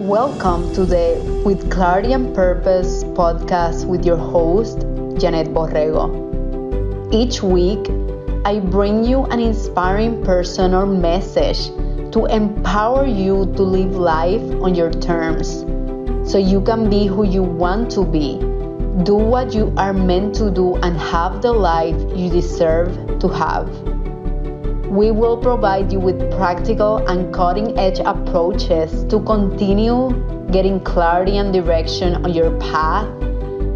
Welcome to the With Clarity and Purpose podcast with your host, Yanet Borrego. Each week, I bring you an inspiring person or message to empower you to live life on your terms so you can be who you want to be, do what you are meant to do, and have the life you deserve to have. We will provide you with practical and cutting-edge approaches to continue getting clarity and direction on your path,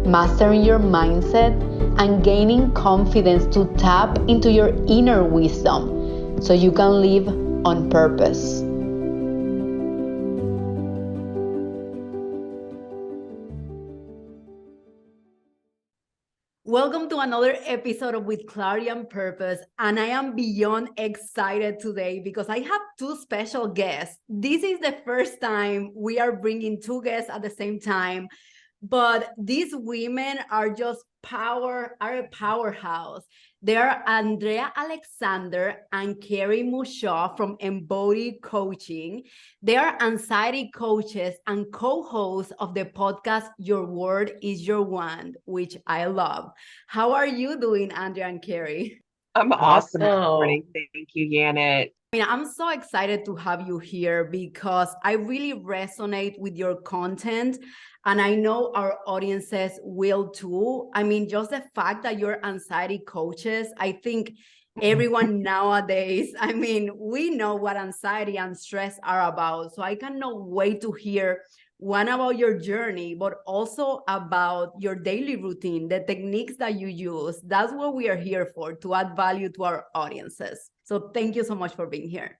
mastering your mindset, and gaining confidence to tap into your inner wisdom so you can live on purpose. Welcome to another episode of With Clarity and Purpose, and I am beyond excited today because I have two special guests. This is the first time we are bringing two guests at the same time, but these women are just a powerhouse. They are Andrea Alexander and Carrie Muchaw from Embody Coaching. They are anxiety coaches and co-hosts of the podcast Your Word is Your Wand, which I love. How are you doing, Andrea and Carrie? I'm awesome this morning. Thank you, Yanet. I'm so excited to have you here because I really resonate with your content, and I know our audiences will too. Just the fact that you're anxiety coaches, I think everyone nowadays, we know what anxiety and stress are about. So I cannot wait to hear one about your journey, but also about your daily routine, the techniques that you use. That's what we are here for, to add value to our audiences. So thank you so much for being here.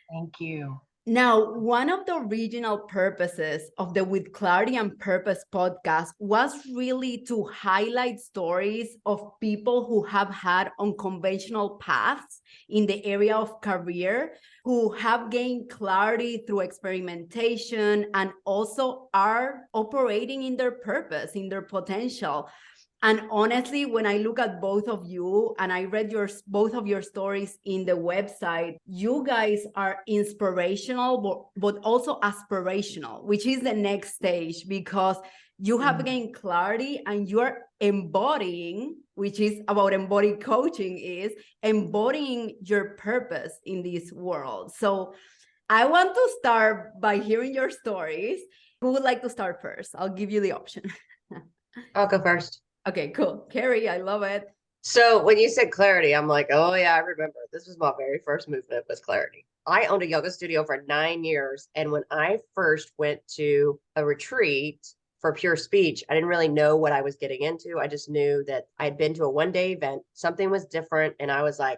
Thank you. Now, one of the original purposes of the With Clarity and Purpose podcast was really to highlight stories of people who have had unconventional paths in the area of career, who have gained clarity through experimentation and also are operating in their purpose, in their potential. And honestly, when I look at both of you and I read both of your stories in the website, you guys are inspirational, but also aspirational, which is the next stage, because you have gained clarity and you're embodying, which is about embodied coaching, is embodying your purpose in this world. So I want to start by hearing your stories. Who would like to start first? I'll give you the option. I'll go first. Okay, cool. Carrie, I love it. So when you said clarity, I'm like, oh yeah, I remember. This was my very first movement, was clarity. I owned a yoga studio for 9 years. And when I first went to a retreat for pure speech, I didn't really know what I was getting into. I just knew that I had been to a one-day event. Something was different. And I was like,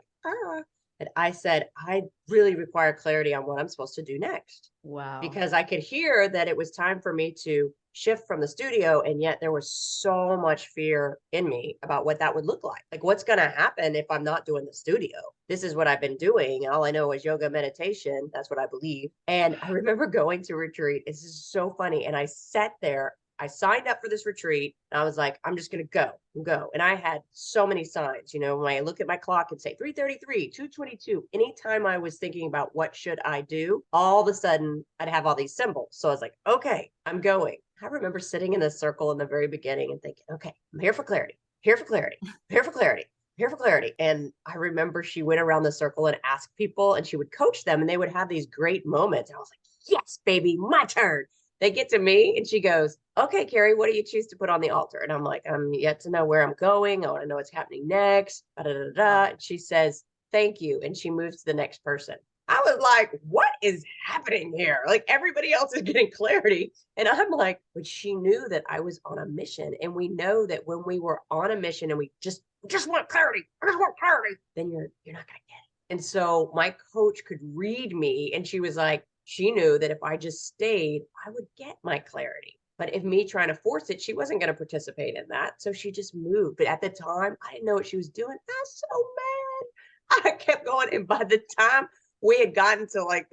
And I said, I really require clarity on what I'm supposed to do next. Wow. Because I could hear that it was time for me to shift from the studio. And yet there was so much fear in me about what that would look like. Like, what's going to happen if I'm not doing the studio? This is what I've been doing. And all I know is yoga, meditation. That's what I believe. And I remember going to retreat. It's just so funny. And I sat there. I signed up for this retreat and I was like, I'm just going to go. And I had so many signs, when I look at my clock and say 3:33, 2:22, anytime I was thinking about what should I do, all of a sudden I'd have all these symbols. So I was like, okay, I'm going. I remember sitting in a circle in the very beginning and thinking, okay, I'm here for clarity, here for clarity, here for clarity, here for clarity. And I remember she went around the circle and asked people and she would coach them and they would have these great moments. And I was like, yes, baby, my turn. They get to me and she goes, okay, Carrie, what do you choose to put on the altar? And I'm like, I'm yet to know where I'm going. I want to know what's happening next. And she says, thank you. And she moves to the next person. I was like, what is happening here? Like, everybody else is getting clarity. And I'm like, but she knew that I was on a mission. And we know that when we were on a mission and we just want clarity, then you're not going to get it. And so my coach could read me and she was like, she knew that if I just stayed, I would get my clarity. But if me trying to force it, she wasn't going to participate in that. So she just moved. But at the time, I didn't know what she was doing. I was so mad. I kept going. And by the time we had gotten to I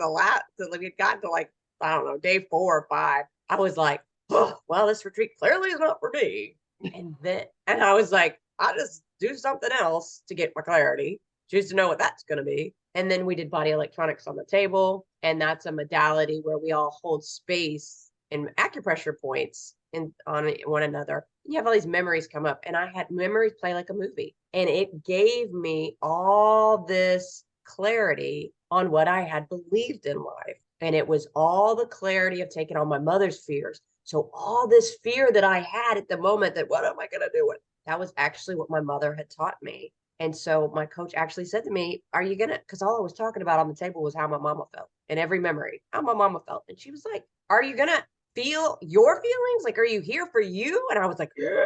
don't know, day 4 or 5, I was like, oh, well, this retreat clearly is not for me. And I was like, I'll just do something else to get my clarity. Choose to know what that's going to be. And then we did body electronics on the table. And that's a modality where we all hold space and acupressure points on one another. You have all these memories come up, and I had memories play like a movie, and it gave me all this clarity on what I had believed in life. And it was all the clarity of taking on my mother's fears. So all this fear that I had at the moment, that what am I going to do? That was actually what my mother had taught me. And so my coach actually said to me, are you going to, because all I was talking about on the table was how my mama felt, and every memory, how my mama felt. And she was like, are you going to feel your feelings? Like, are you here for you? And I was like, yeah.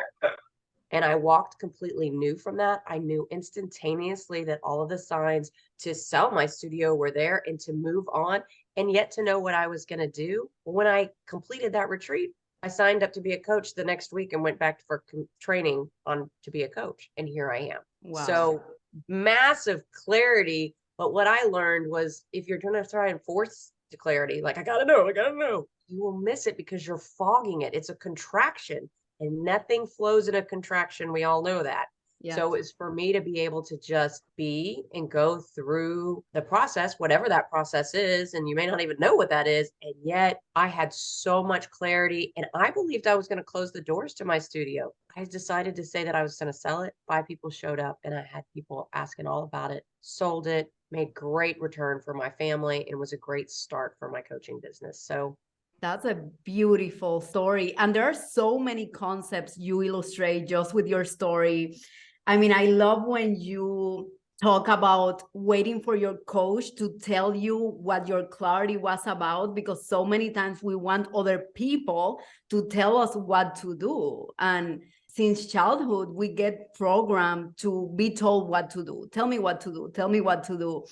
And I walked completely new from that. I knew instantaneously that all of the signs to sell my studio were there and to move on, and yet to know what I was going to do. When I completed that retreat, I signed up to be a coach the next week and went back for training on to be a coach. And here I am. Wow. So massive clarity. But what I learned was, if you're going to try and force the clarity, like, I got to know, you will miss it because you're fogging it. It's a contraction, and nothing flows in a contraction. We all know that. Yeah. So it's for me to be able to just be and go through the process, whatever that process is. And you may not even know what that is. And yet I had so much clarity, and I believed I was going to close the doors to my studio. I decided to say that I was going to sell it. 5 people showed up, and I had people asking all about it, sold it, made great return for my family, and was a great start for my coaching business. So that's a beautiful story. And there are so many concepts you illustrate just with your story. I mean, I love when you talk about waiting for your coach to tell you what your clarity was about, because so many times we want other people to tell us what to do. And since childhood, we get programmed to be told what to do. Tell me what to do. Tell me what to do.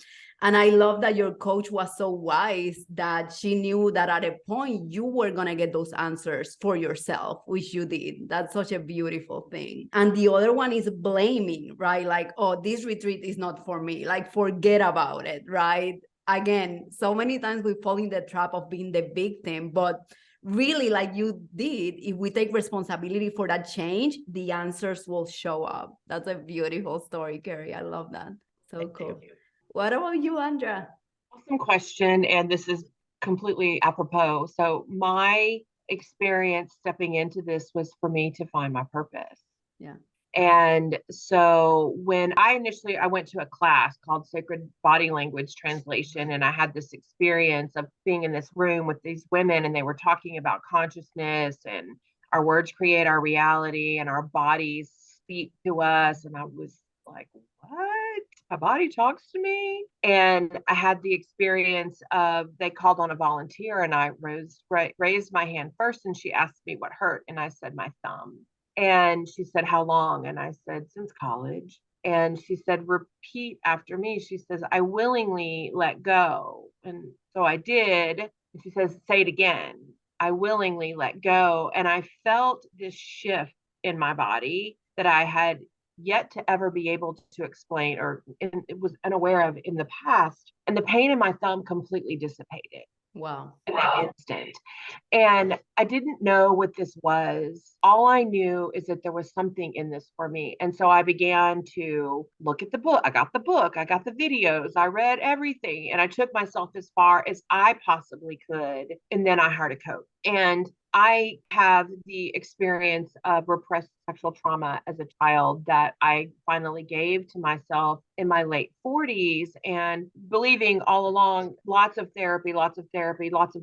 And I love that your coach was so wise that she knew that at a point you were going to get those answers for yourself, which you did. That's such a beautiful thing. And the other one is blaming, right? Like, oh, this retreat is not for me. Like, forget about it, right? Again, so many times we fall in the trap of being the victim, but really, like you did, if we take responsibility for that change, the answers will show up. That's a beautiful story, Carrie. I love that. So cool. What about you, Andrea? Awesome question. And this is completely apropos. So my experience stepping into this was for me to find my purpose. Yeah. And so when I went to a class called Sacred Body Language Translation, and I had this experience of being in this room with these women, and they were talking about consciousness, and our words create our reality, and our bodies speak to us. And I was like, what? My body talks to me? And I had the experience of, they called on a volunteer, and I raised my hand first, and she asked me what hurt. And I said, my thumb. And she said, how long? And I said, since college. And she said, repeat after me. She says, I willingly let go. And so I did. And she says, say it again. I willingly let go. And I felt this shift in my body that I had yet to ever be able to explain, or it was unaware of in the past. And the pain in my thumb completely dissipated. Wow. In that instant. And I didn't know what this was. All I knew is that there was something in this for me. And so I began to look at the book. I got the book, I got the videos, I read everything, and I took myself as far as I possibly could. And then I hired a coach. And I have the experience of repressed sexual trauma as a child that I finally gave to myself in my late 40s, and believing all along, lots of therapy, lots of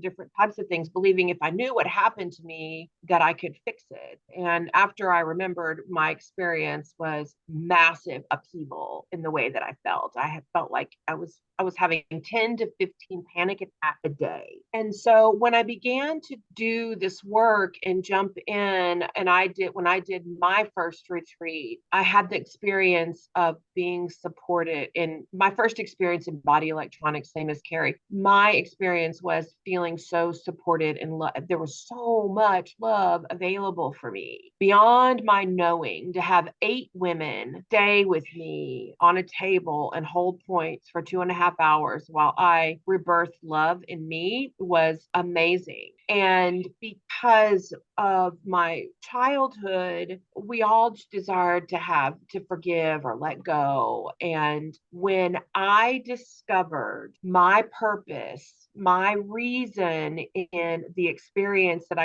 different types of things, believing if I knew what happened to me that I could fix it. And after I remembered, my experience was massive upheaval in the way that I felt. I had felt like I was having 10 to 15 panic attacks a day. And so when I began to do this work and jump in, and when I did my first retreat, I had the experience of being supported. In my first experience in body electronics, same as Carrie, my experience was feeling so supported and there was so much love available for me beyond my knowing. To have 8 women stay with me on a table and hold points for 2.5 hours while I rebirthed love in me was amazing. And because of my childhood, we all desired to forgive or let go. And when I discovered my purpose, my reason in the experience that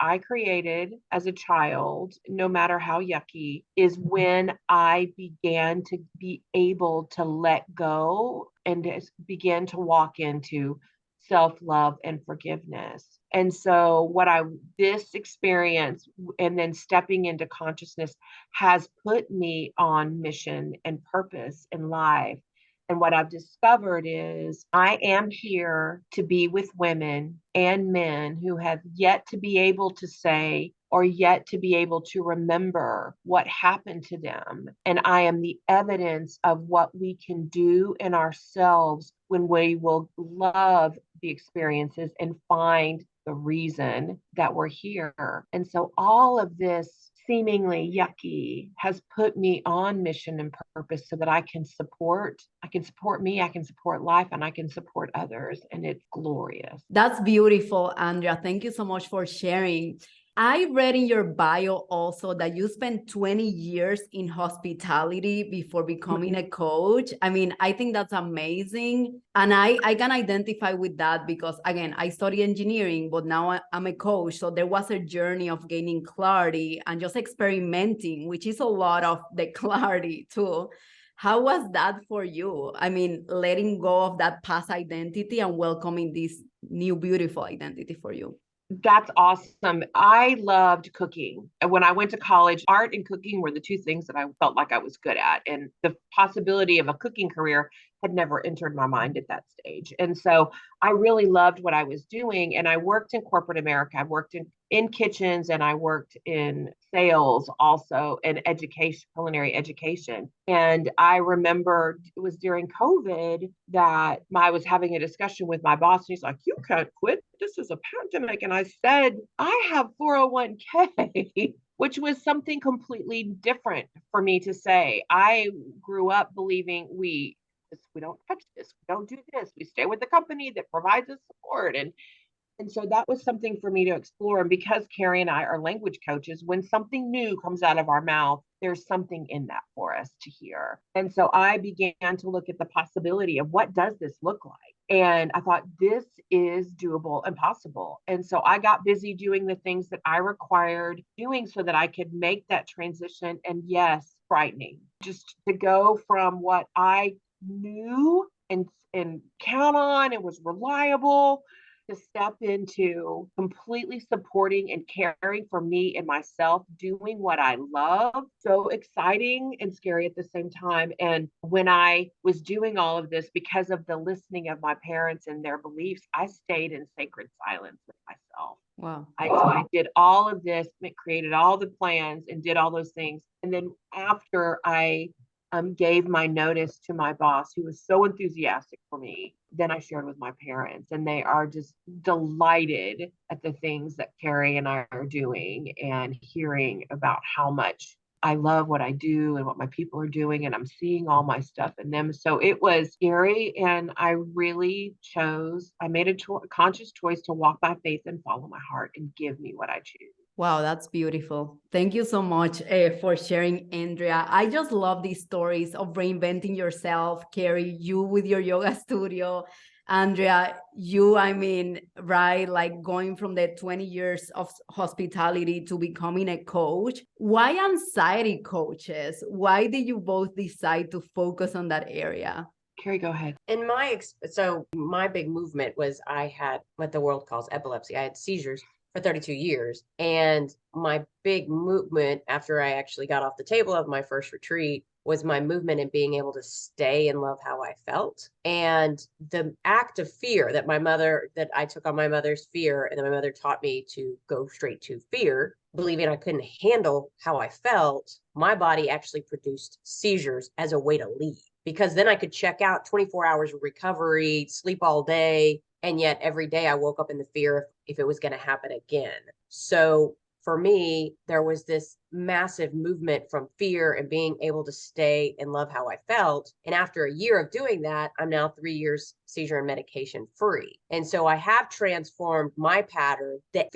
I created as a child, no matter how yucky, is when I began to be able to let go and begin to walk into self-love and forgiveness. And so this experience and then stepping into consciousness has put me on mission and purpose in life. And what I've discovered is I am here to be with women and men who have yet to be able to say or yet to be able to remember what happened to them. And I am the evidence of what we can do in ourselves when we will love the experiences and find the reason that we're here. And so all of this seemingly yucky has put me on mission and purpose so that I can support me, I can support life, and I can support others. And it's glorious. That's beautiful, Andrea. Thank you so much for sharing. I read in your bio also that you spent 20 years in hospitality before becoming a coach. I mean, I think that's amazing. And I can identify with that because, again, I study engineering, but now I'm a coach. So there was a journey of gaining clarity and just experimenting, which is a lot of the clarity too. How was that for you? I mean, letting go of that past identity and welcoming this new beautiful identity for you. That's awesome. I loved cooking. And when I went to college, art and cooking were the two things that I felt like I was good at. And the possibility of a cooking career had never entered my mind at that stage. And so I really loved what I was doing. And I worked in corporate America. I worked in kitchens, and I worked in sales also, and education, culinary education. And I remember it was during COVID that I was having a discussion with my boss, and he's like, "You can't quit. This is a pandemic." And I said, "I have 401k." Which was something completely different for me to say. I grew up believing we don't touch this, we don't do this, we stay with the company that provides us support. And so that was something for me to explore. And because Carrie and I are language coaches, when something new comes out of our mouth, there's something in that for us to hear. And so I began to look at the possibility of what does this look like? And I thought, this is doable and possible. And so I got busy doing the things that I required doing so that I could make that transition. And yes, frightening, just to go from what I knew and count on, it was reliable, to step into completely supporting and caring for me and myself, doing what I love. So exciting and scary at the same time. And when I was doing all of this, because of the listening of my parents and their beliefs, I stayed in sacred silence with myself. Wow. I did all of this, created all the plans and did all those things. And then after I gave my notice to my boss, who was so enthusiastic for me, then I shared with my parents, and they are just delighted at the things that Carrie and I are doing and hearing about how much I love what I do and what my people are doing, and I'm seeing all my stuff in them. So it was scary, and I really I made a conscious choice to walk by faith and follow my heart and give me what I choose. Wow, that's beautiful. Thank you so much for sharing, Andrea. I just love these stories of reinventing yourself. Carrie, you with your yoga studio. Andrea, right, like going from the 20 years of hospitality to becoming a coach. Why anxiety coaches? Why did you both decide to focus on that area? Carrie, go ahead. In so my big movement was I had what the world calls epilepsy. I had seizures for 32 years. And my big movement after I actually got off the table of my first retreat was my movement in being able to stay and love how I felt. And the act of fear that I took on my mother's fear, and then my mother taught me to go straight to fear, believing I couldn't handle how I felt, my body actually produced seizures as a way to leave. Because then I could check out 24 hours of recovery, sleep all day. And yet every day I woke up in the fear if it was going to happen again. So for me, there was this massive movement from fear and being able to stay and love how I felt. And after a year of doing that, I'm now 3 years seizure and medication free. And so I have transformed my pattern that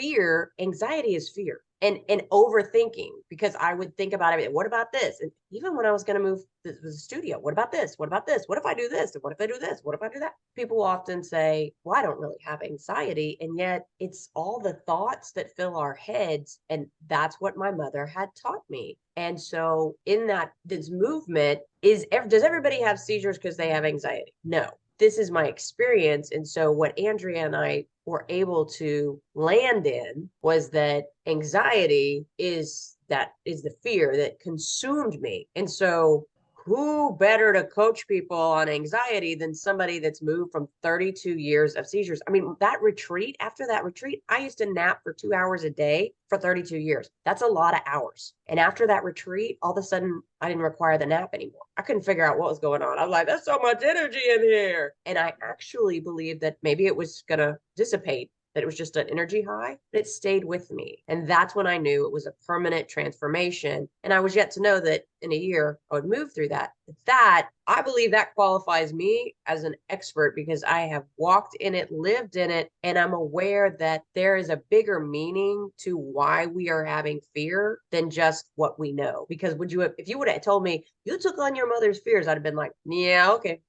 anxiety is fear. and overthinking, because I would think about everything. What about this? And even when I was going to move to the studio, what about this? What about this? What if I do this? And what if I do this? What if I do that? People often say, well, I don't really have anxiety. And yet it's all the thoughts that fill our heads. And that's what my mother had taught me. And so in that, this movement does everybody have seizures because they have anxiety? No. This is my experience. And so what Andrea and I were able to land in was that anxiety is the fear that consumed me. And so who better to coach people on anxiety than somebody that's moved from 32 years of seizures? I mean, after that retreat, I used to nap for 2 hours a day for 32 years. That's a lot of hours. And after that retreat, all of a sudden, I didn't require the nap anymore. I couldn't figure out what was going on. I was like, there's so much energy in here. And I actually believed that maybe it was going to dissipate, that it was just an energy high, but it stayed with me. And that's when I knew it was a permanent transformation. And I was yet to know that in a year I would move through that. That, I believe that qualifies me as an expert, because I have walked in it, lived in it, and I'm aware that there is a bigger meaning to why we are having fear than just what we know. Because if you would have told me you took on your mother's fears, I'd have been like, yeah, okay,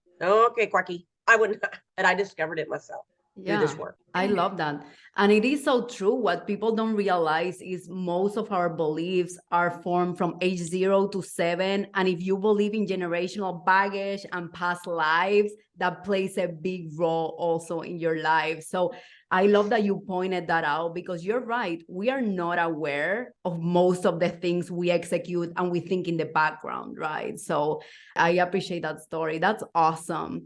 quacky. I wouldn't, and I discovered it myself. Do this work. I love that. And it is so true. What people don't realize is most of our beliefs are formed from age 0 to 7. And if you believe in generational baggage and past lives, that plays a big role also in your life. So I love that you pointed that out, because you're right. We are not aware of most of the things we execute and we think in the background, right? So I appreciate that story. That's awesome.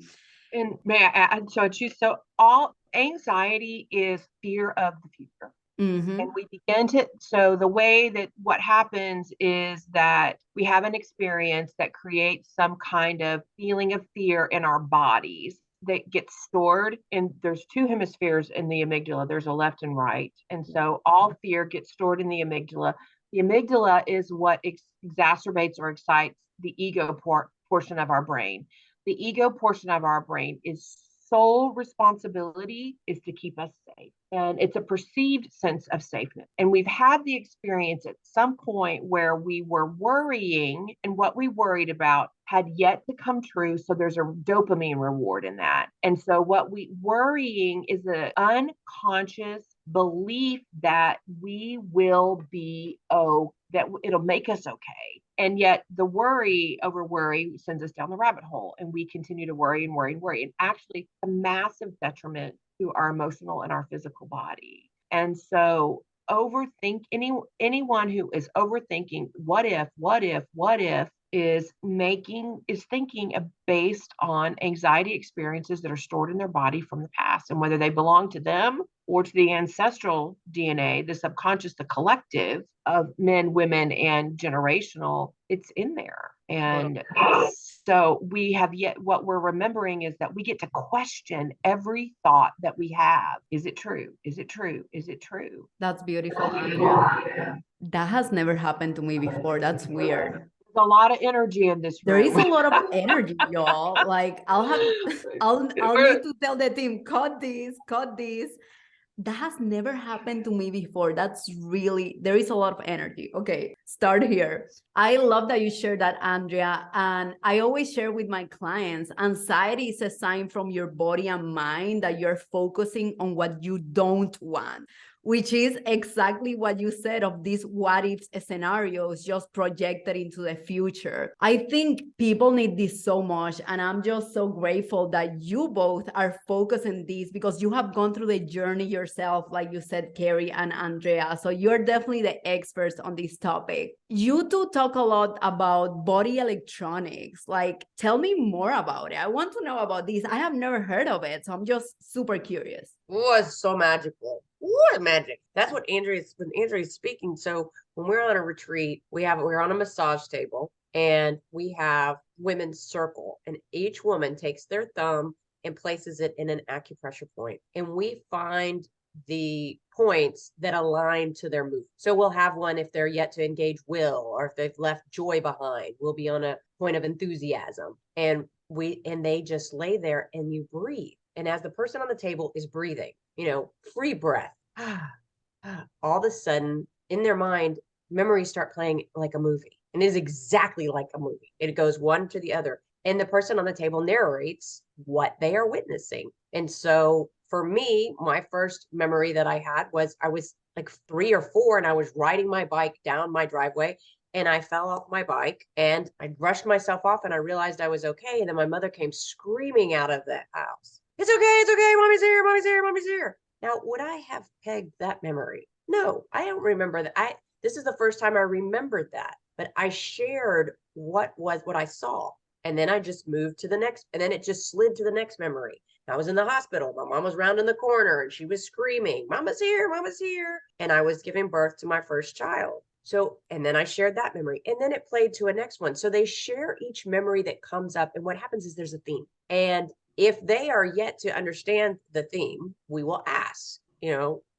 And may I add, so all anxiety is fear of the future. Mm-hmm. And we begin so the way that what happens is that we have an experience that creates some kind of feeling of fear in our bodies that gets stored. And there's two hemispheres in the amygdala. There's a left and right. And so all fear gets stored in the amygdala. The amygdala is what exacerbates or excites the ego portion of our brain. The ego portion of our brain is sole responsibility is to keep us safe. And it's a perceived sense of safeness. And we've had the experience at some point where we were worrying, and what we worried about had yet to come true. So there's a dopamine reward in that. And so worrying is an unconscious belief that we will be that it'll make us okay. And yet the worry sends us down the rabbit hole, and we continue to worry and worry and worry, and actually a massive detriment to our emotional and our physical body. And so anyone who is overthinking what if is thinking based on anxiety experiences that are stored in their body from the past, and whether they belong to them or to the ancestral DNA, the subconscious, the collective of men, women, and generational, it's in there. And so what we're remembering is that we get to question every thought that we have. Is it true? Is it true? Is it true? That's beautiful, Andrea. That has never happened to me before. That's weird. There's a lot of energy in this room. There is a lot of energy, y'all. Like I'll need to tell the team, cut this. That has never happened to me before. There is a lot of energy. Okay, start here. I love that you shared that, Andrea. And I always share with my clients, anxiety is a sign from your body and mind that you're focusing on what you don't want, which is exactly what you said of these what if scenarios just projected into the future. I think people need this so much. And I'm just so grateful that you both are focused on this, because you have gone through the journey yourself, like you said, Carrie and Andrea. So you're definitely the experts on this topic. You two talk a lot about body electronics. Like, tell me more about it. I want to know about this. I have never heard of it. So I'm just super curious. Oh, it's so magical. What magic. That's when Andrea's speaking. So when we're on a retreat, we're on a massage table, and we have women's circle, and each woman takes their thumb and places it in an acupressure point. And we find the points that align to their movement. So we'll have one if they're yet to engage will, or if they've left joy behind, we'll be on a point of enthusiasm. And they just lay there, and you breathe. And as the person on the table is breathing, free breath, all of a sudden in their mind, memories start playing like a movie. And it is exactly like a movie. It goes one to the other. And the person on the table narrates what they are witnessing. And so for me, my first memory that I had was I was like 3 or 4 and I was riding my bike down my driveway and I fell off my bike and I brushed myself off and I realized I was okay. And then my mother came screaming out of the house. It's okay, mommy's here, mommy's here, mommy's here. Now, would I have pegged that memory? No, I don't remember that. This is the first time I remembered that, but I shared what I saw. And then I just moved to the next, and then it just slid to the next memory. I was in the hospital. My mom was rounding the corner and she was screaming, Mama's here, Mama's here. And I was giving birth to my first child. So, and then I shared that memory and then it played to a next one. So they share each memory that comes up. And what happens is there's a theme. And if they are yet to understand the theme, we will ask,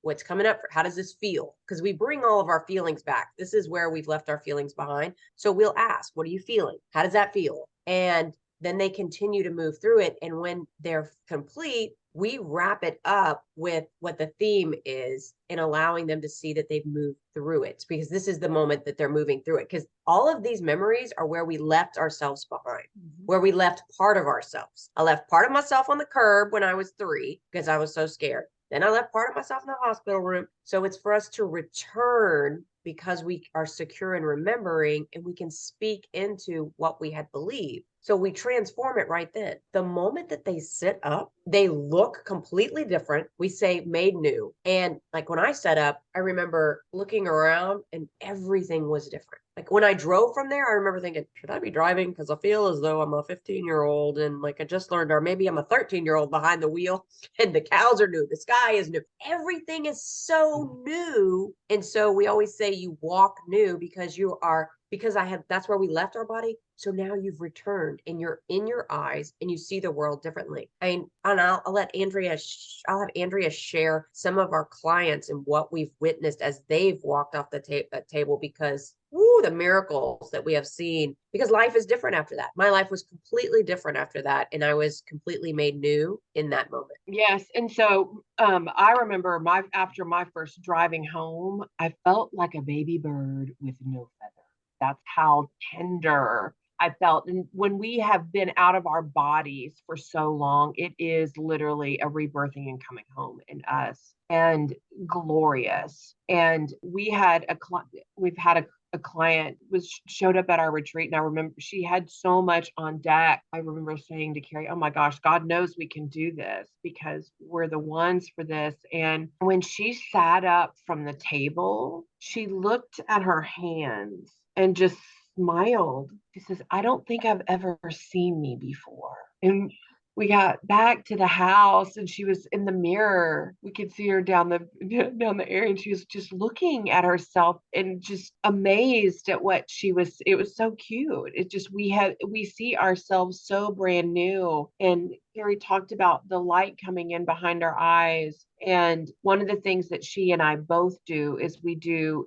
what's coming up? How does this feel? Because we bring all of our feelings back. This is where we've left our feelings behind. So we'll ask, what are you feeling? How does that feel? And then they continue to move through it. And when they're complete, we wrap it up with what the theme is and allowing them to see that they've moved through it, because this is the moment that they're moving through it. Because all of these memories are where we left ourselves behind, where we left part of ourselves. I left part of myself on the curb when I was 3 because I was so scared. Then I left part of myself in the hospital room. So it's for us to return because we are secure in remembering and we can speak into what we had believed. So we transform it right then. The moment that they sit up, they look completely different. We say made new. And like when I set up, I remember looking around and everything was different. Like when I drove from there, I remember thinking, should I be driving? Because I feel as though I'm a 15-year-old and like I just learned, or maybe I'm a 13-year-old behind the wheel and the cows are new. The sky is new. Everything is so new. And so we always say you walk new because that's where we left our body. So now you've returned and you're in your eyes and you see the world differently. And I'll let I'll have Andrea share some of our clients and what we've witnessed as they've walked off the table, because the miracles that we have seen, because life is different after that. My life was completely different after that. And I was completely made new in that moment. Yes. And so I remember after my first driving home, I felt like a baby bird with no feather. That's how tender I felt. And when we have been out of our bodies for so long, it is literally a rebirthing and coming home in us, and glorious. And we've had a client showed up at our retreat, and I remember she had so much on deck. I remember saying to Carrie, oh my gosh, God knows we can do this because we're the ones for this. And when she sat up from the table, she looked at her hands and just smiled. She says, I don't think I've ever seen me before. And we got back to the house and she was in the mirror. We could see her down the area, and she was just looking at herself and just amazed at what she was. It was so cute. It just, we see ourselves so brand new. And Carrie talked about the light coming in behind our eyes. And one of the things that she and I both do is we do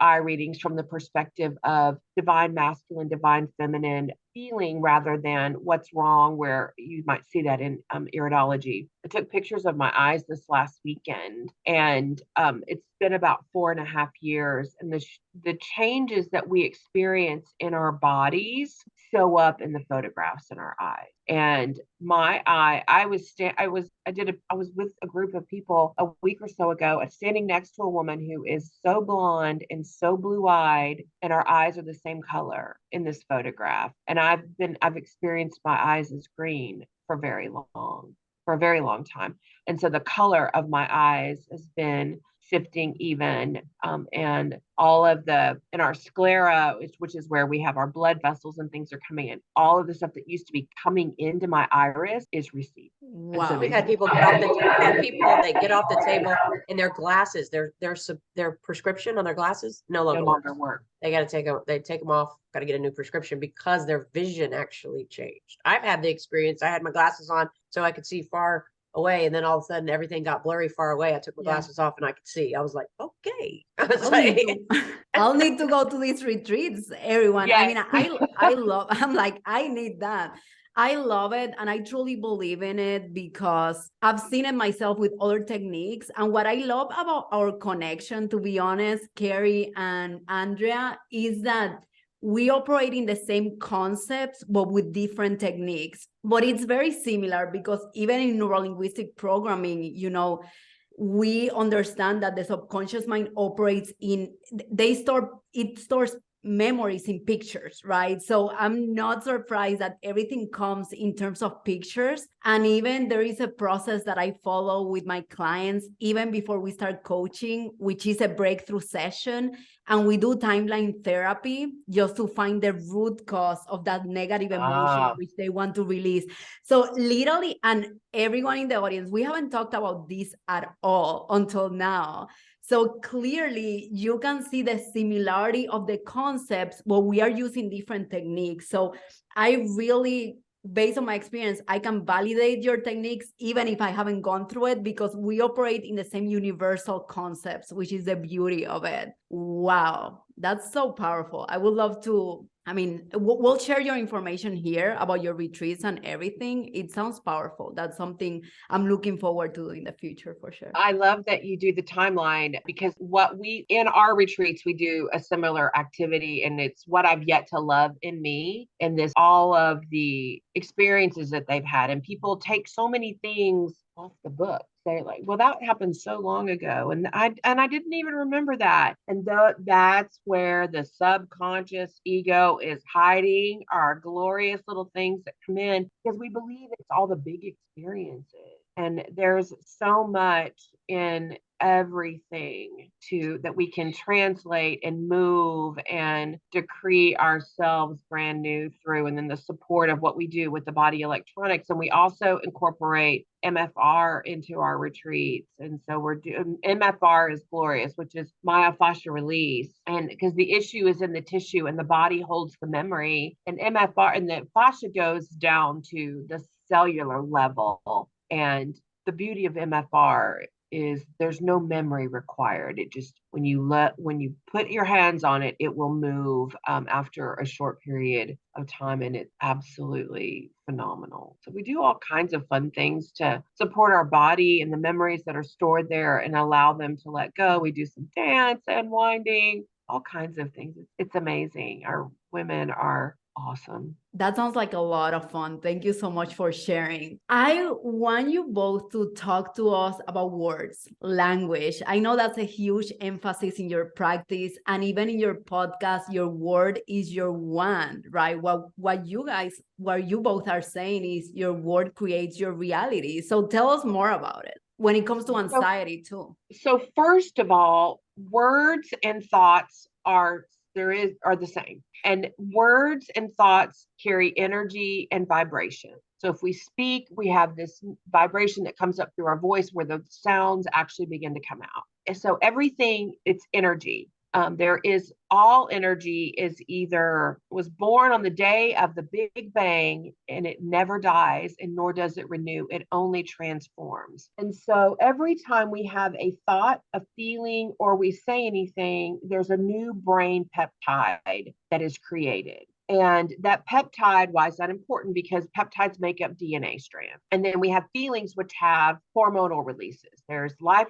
eye readings from the perspective of divine masculine, divine feminine feeling rather than what's wrong, where you might see that in iridology. I took pictures of my eyes this last weekend, and it's been about 4.5 years, and the changes that we experience in our bodies show up in the photographs in our eyes. And my eye, I was with a group of people a week or so ago, standing next to a woman who is so blonde and so blue-eyed, and our eyes are the same color in this photograph. And I've experienced my eyes as green for a very long time. And so the color of my eyes has been shifting even, and all of in our sclera, which is where we have our blood vessels and things are coming in, all of the stuff that used to be coming into my iris is received. Wow. So we've had people get off the table and their glasses, their prescription on their glasses no longer work. They got to take them off, got to get a new prescription because their vision actually changed. I've had the experience. I had my glasses on so I could see far away, and then all of a sudden everything got blurry far away. I took my glasses off and I could see. I was like, okay. I'll need to go to these retreats, everyone. Yes. I mean, I'm like, I need that. I love it. And I truly believe in it because I've seen it myself with other techniques. And what I love about our connection, to be honest, Carrie and Andrea, is that we operate in the same concepts, but with different techniques. But it's very similar because even in neurolinguistic programming, we understand that the subconscious mind operates it stores memories in pictures, right? So I'm not surprised that everything comes in terms of pictures. And even there is a process that I follow with my clients, even before we start coaching, which is a breakthrough session. And we do timeline therapy just to find the root cause of that negative emotion which they want to release. So literally, and everyone in the audience, we haven't talked about this at all until now. So clearly you can see the similarity of the concepts, but we are using different techniques. So I really, based on my experience, I can validate your techniques, even if I haven't gone through it, because we operate in the same universal concepts, which is the beauty of it. Wow, that's so powerful. I would love to, we'll share your information here about your retreats and everything. It sounds powerful. That's something I'm looking forward to in the future for sure. I love that you do the timeline, because in our retreats, we do a similar activity, and it's what I've yet to love in me, and all of the experiences that they've had. And people take so many things off the book. They're like, well, that happened so long ago. And I didn't even remember that. And that's where the subconscious ego is hiding our glorious little things that come in, because we believe it's all the big experiences. And there's so much in everything that we can translate and move and decree ourselves brand new through. And then the support of what we do with the body electronics. And we also incorporate MFR into our retreats. And so we're doing MFR is glorious, which is myofascial release. And because the issue is in the tissue and the body holds the memory, and MFR and the fascia goes down to the cellular level. And the beauty of MFR is there's no memory required. It just, when you put your hands on it, it will move after a short period of time, and it's absolutely phenomenal. So we do all kinds of fun things to support our body and the memories that are stored there and allow them to let go. We do some dance and winding, all kinds of things. It's amazing. Our women are awesome. That sounds like a lot of fun. Thank you so much for sharing. I want you both to talk to us about words, language. I know that's a huge emphasis in your practice, and even in your podcast, your word is your wand, right? What you both are saying is your word creates your reality. So tell us more about it when it comes to anxiety too. So first of all, words and thoughts are the same. And words and thoughts carry energy and vibration. So if we speak, we have this vibration that comes up through our voice where the sounds actually begin to come out. And so everything, it's energy. All energy was born on the day of the Big Bang, and it never dies, and nor does it renew. It only transforms. And so every time we have a thought, a feeling, or we say anything, there's a new brain peptide that is created. And that peptide, why is that important? Because peptides make up DNA strands. And then we have feelings which have hormonal releases. There's life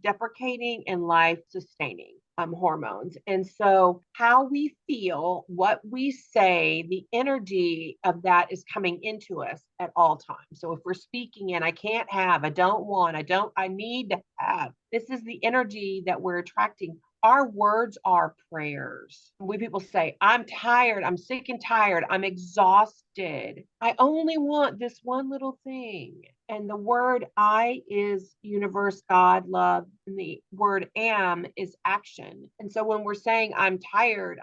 deprecating and life sustaining hormones. And so how we feel, what we say, the energy of that is coming into us at all times. So if we're speaking in, I can't have, I don't want, I need to have, this is the energy that we're attracting. Our words are prayers. People say, I'm tired, I'm sick and tired, I'm exhausted. I only want this one little thing. And the word I is universe, God, love. And the word am is action. And so when we're saying, I'm tired,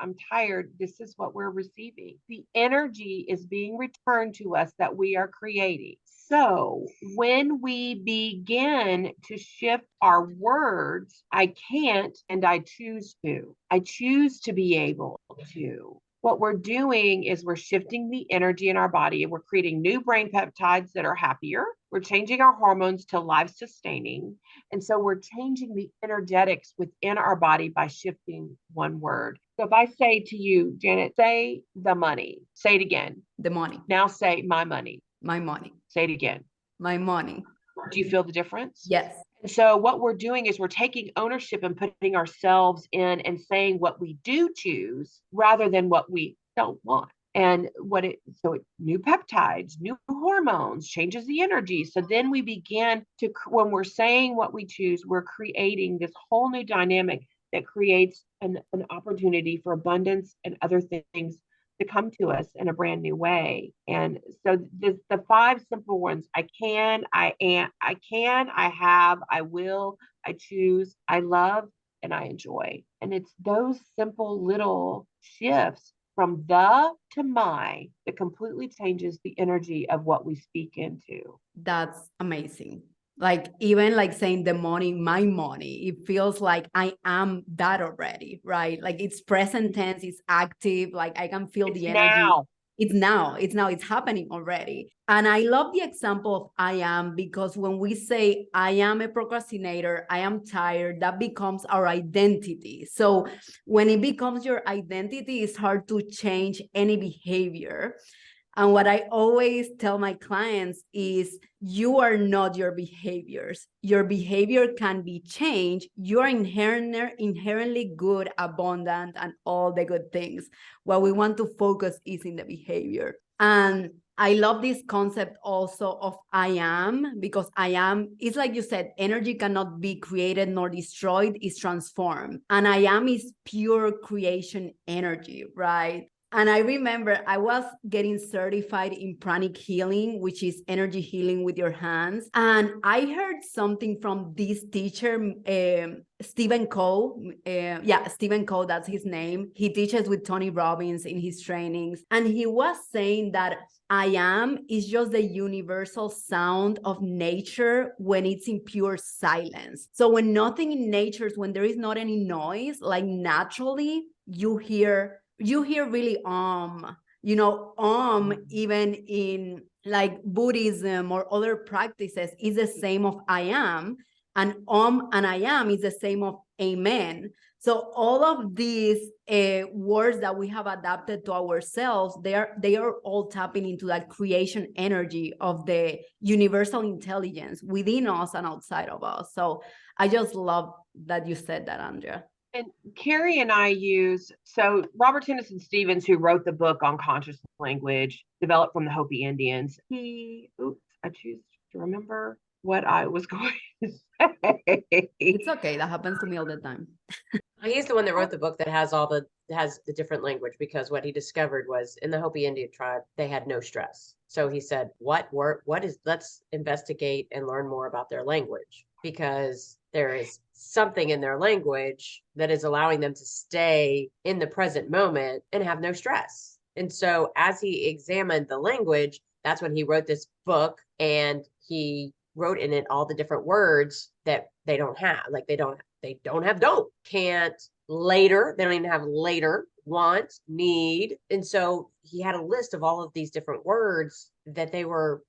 this is what we're receiving. The energy is being returned to us that we are creating. So when we begin to shift our words, I can't and I choose to. I choose to be able to. What we're doing is we're shifting the energy in our body, and we're creating new brain peptides that are happier. We're changing our hormones to life sustaining. And so we're changing the energetics within our body by shifting one word. So if I say to you, Janet, say the money, say it again. The money, Now say my money, my money, say it again. my money. Do you feel the difference? Yes. And so what we're doing is we're taking ownership and putting ourselves in and saying what we do choose rather than what we don't want. And new peptides, new hormones, changes the energy. So then we begin to, when we're saying what we choose, we're creating this whole new dynamic that creates an opportunity for abundance and other things to come to us in a brand new way. And so the 5 simple ones: I can, I am, I have, I will, I choose, I love, and I enjoy. And it's those simple little shifts from the to my that completely changes the energy of what we speak into. That's amazing. Like, even like saying the money, my money, it feels like I am that already, right? Like, it's present tense, it's active, like I can feel the energy. Now. It's happening already. And I love the example of I am, because when we say I am a procrastinator, I am tired, that becomes our identity. So when it becomes your identity, it's hard to change any behavior. And what I always tell my clients is, you are not your behaviors. Your behavior can be changed. You're inherently good, abundant, and all the good things. What we want to focus is in the behavior. And I love this concept also of I am, because I am, it's like you said, energy cannot be created nor destroyed, it's transformed. And I am is pure creation energy, right? And I remember I was getting certified in pranic healing, which is energy healing with your hands. And I heard something from this teacher, Stephen Coe. Stephen Coe, that's his name. He teaches with Tony Robbins in his trainings. And he was saying that I am is just the universal sound of nature when it's in pure silence. So when nothing in nature, when there is not any noise, like naturally you hear really even in like Buddhism or other practices, is the same of I am, and I am is the same of amen. So all of these words that we have adapted to ourselves, they are all tapping into that creation energy of the universal intelligence within us and outside of us. So I just love that you said that, Andrea. And Carrie and I so Robert Tennyson Stevens, who wrote the book on conscious language, developed from the Hopi Indians. I choose to remember what I was going to say. It's okay. That happens to me all the time. He's the one that wrote the book that has the different language, because what he discovered was in the Hopi Indian tribe, they had no stress. So he said, let's investigate and learn more about their language, because there is something in their language that is allowing them to stay in the present moment and have no stress. And so as he examined the language, that's when he wrote this book, and he wrote in it all the different words that they don't have. Like they don't have don't, can't, later. They don't even have later, want, need. And so he had a list of all of these different words that they were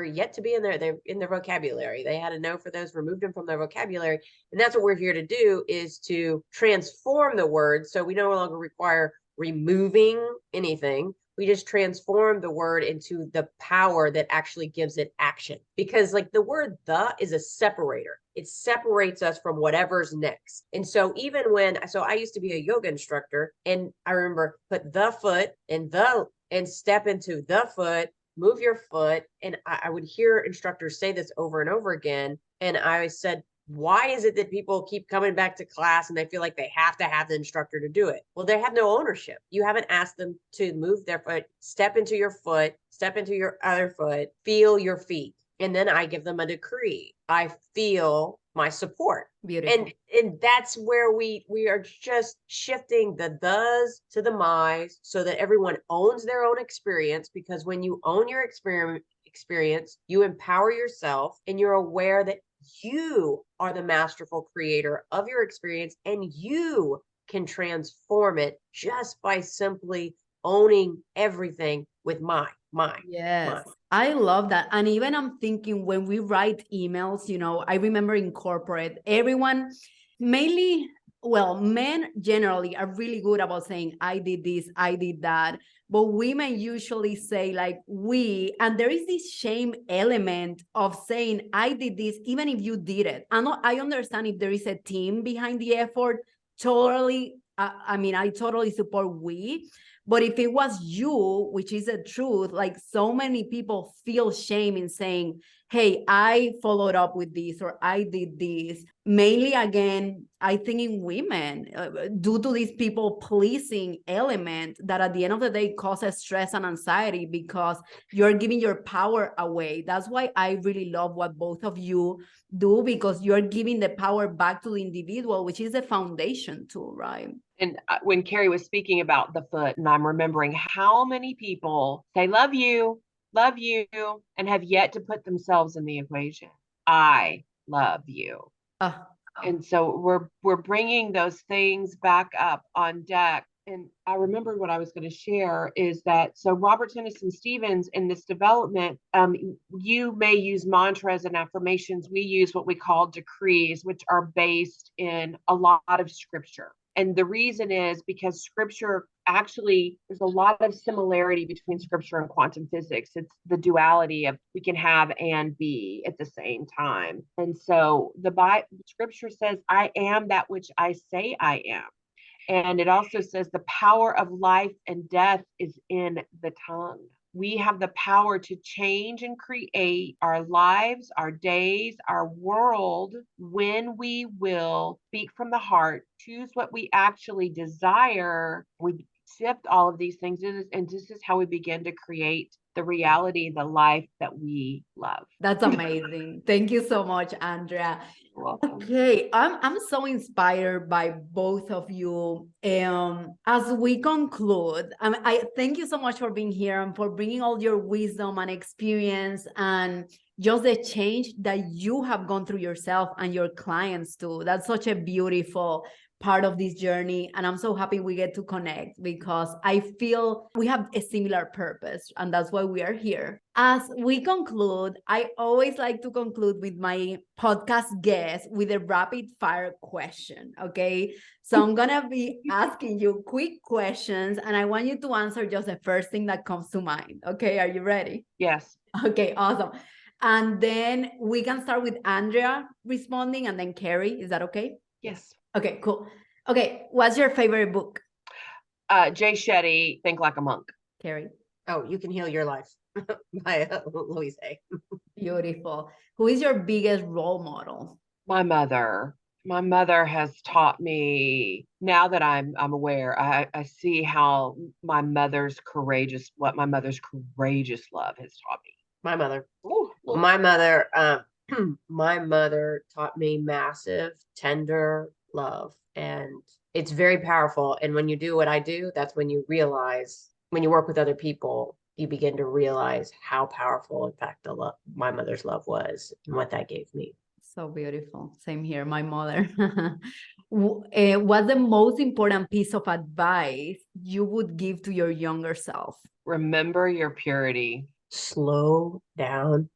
yet to be in they're in their vocabulary. They had to know for those, removed them from their vocabulary. And that's what we're here to do, is to transform the words. So we no longer require removing anything. We just transform the word into the power that actually gives it action. Because like the word the is a separator. It separates us from whatever's next. And so even so I used to be a yoga instructor, and I remember put the foot and step into the foot, move your foot. And I would hear instructors say this over and over again. And I said, why is it that people keep coming back to class and they feel like they have to have the instructor to do it? Well, they have no ownership. You haven't asked them to move their foot, step into your foot, step into your other foot, feel your feet. And then I give them a decree. I feel my support. Beautiful. And that's where we are just shifting the does to the my's, so that everyone owns their own experience. Because when you own your experience, you empower yourself, and you're aware that you are the masterful creator of your experience, and you can transform it just by simply owning everything with mine. Yes, I love that. And even I'm thinking, when we write emails, I remember in corporate, everyone, mainly well, men generally are really good about saying, I did this, I did that. But women usually say like we, and there is this shame element of saying, I did this, even if you did it. I understand if there is a team behind the effort, totally. I mean, I totally support we. But if it was you, which is the truth, like so many people feel shame in saying, hey, I followed up with this or I did this. Mainly, again, I think in women, due to this people pleasing element that at the end of the day causes stress and anxiety because you're giving your power away. That's why I really love what both of you do, because you're giving the power back to the individual, which is the foundation too, right? And when Carrie was speaking about the foot, and I'm remembering how many people say, love you, and have yet to put themselves in the equation. I love you. And so we're bringing those things back up on deck. And I remember what I was going to share is that, so Robert Tennyson Stevens in this development, you may use mantras and affirmations. We use what we call decrees, which are based in a lot of scripture. And the reason is because scripture actually, there's a lot of similarity between scripture and quantum physics. It's the duality of we can have and be at the same time. And so the scripture says, I am that which I say I am. And it also says the power of life and death is in the tongue. We have the power to change and create our lives, our days, our world when we will speak from the heart, choose what we actually desire. We accept all of these things, and this is how we begin to create the reality, the life that we love. That's amazing. Thank you so much, Andrea. Okay, I'm so inspired by both of you. As we conclude, I thank you so much for being here and for bringing all your wisdom and experience and just the change that you have gone through yourself and your clients too. That's such a beautiful part of this journey, and I'm so happy we get to connect because I feel we have a similar purpose, and that's why we are here. As we conclude, I always like to conclude with my podcast guests with a rapid fire question, okay? So I'm gonna be asking you quick questions, and I want you to answer just the first thing that comes to mind, okay? Are you ready? Yes. Okay, awesome. And then we can start with Andrea responding and then Carrie. Is that okay? Yes. Okay, cool. Okay, what's your favorite book? Jay Shetty, Think Like a Monk. Carrie? Oh, You Can Heal Your Life by Louise Hay. Beautiful. Who is your biggest role model? My mother. My mother has taught me, now that I'm aware, I see how what my mother's courageous love has taught me. My mother. Ooh. My mother, my mother taught me massive, tender love, and it's very powerful. And when you do what I do, that's when you realize, when you work with other people, you begin to realize how powerful, in fact, my mother's love was and what that gave me. So beautiful. Same here, my mother. What's the most important piece of advice you would give to your younger self? Remember your purity. Slow down.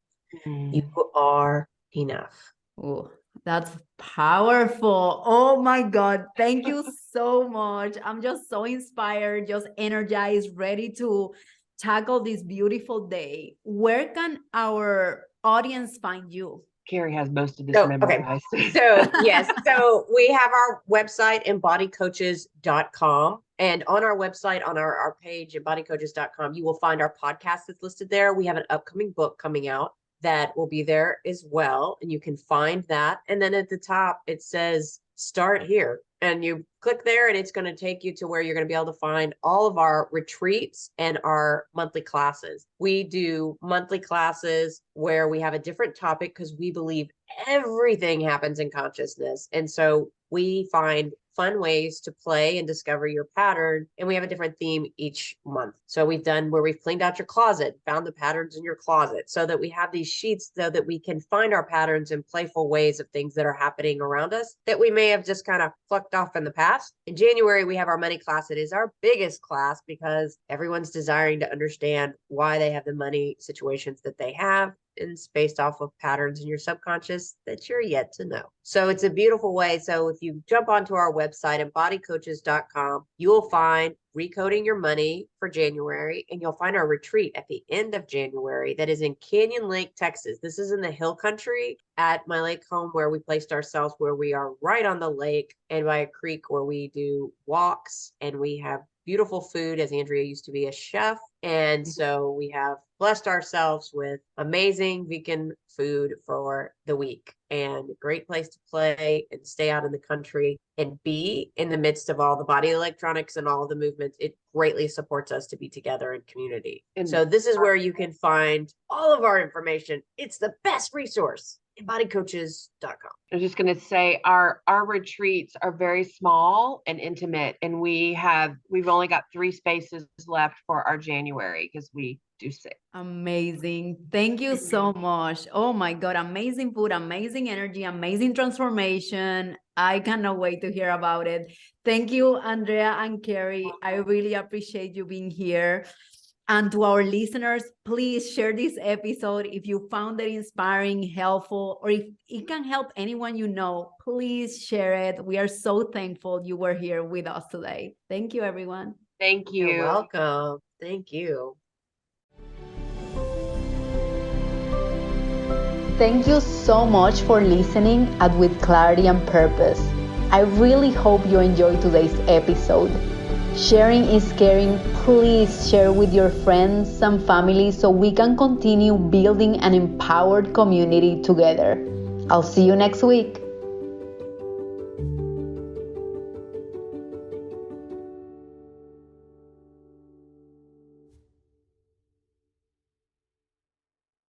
You are enough. Oh, that's powerful. Oh my God. Thank you so much. I'm just so inspired, just energized, ready to tackle this beautiful day. Where can our audience find you? Carrie has most of this memorized. Okay. So yes, so we have our website, embodycoaches.com. And on our website, on our page, embodycoaches.com, you will find our podcast that's listed there. We have an upcoming book coming out that will be there as well. And you can find that. And then at the top, it says, start here. And you click there and it's going to take you to where you're going to be able to find all of our retreats and our monthly classes. We do monthly classes where we have a different topic because we believe everything happens in consciousness. And so we find fun ways to play and discover your pattern. And we have a different theme each month. So we've done where we've cleaned out your closet, found the patterns in your closet, so that we have these sheets so that we can find our patterns in playful ways of things that are happening around us that we may have just kind of plucked off in the past. In January, we have our money class. It is our biggest class because everyone's desiring to understand why they have the money situations that they have. and it's based off of patterns in your subconscious that you're yet to know. So it's a beautiful way. So if you jump onto our website, embodycoaches.com, you will find Recoding Your Money for January, and you'll find our retreat at the end of January that is in Canyon Lake, Texas. This is in the hill country at my lake home where we placed ourselves, where we are right on the lake and by a creek where we do walks, and we have beautiful food, as Andrea used to be a chef. And so we have blessed ourselves with amazing vegan food for the week, and a great place to play and stay out in the country and be in the midst of all the body electronics and all the movements. It greatly supports us to be together in community. And so this is where you can find all of our information. It's the best resource, embodycoaches.com. I was just going to say our retreats are very small and intimate, and we've only got 3 spaces left for our January because we do 6. Amazing. Thank you so much. Oh my God, amazing food, amazing energy, amazing transformation. I cannot wait to hear about it. Thank you, Andrea and Carrie. I really appreciate you being here. And to our listeners, please share this episode if you found it inspiring, helpful, or if it can help anyone you know. Please share it. We are so thankful you were here with us today. Thank you, everyone. Thank you. You're welcome. Thank you. Thank you so much for listening at With Clarity and Purpose. I really hope you enjoyed today's episode. Sharing is caring. Please share with your friends and family so we can continue building an empowered community together. I'll see you next week.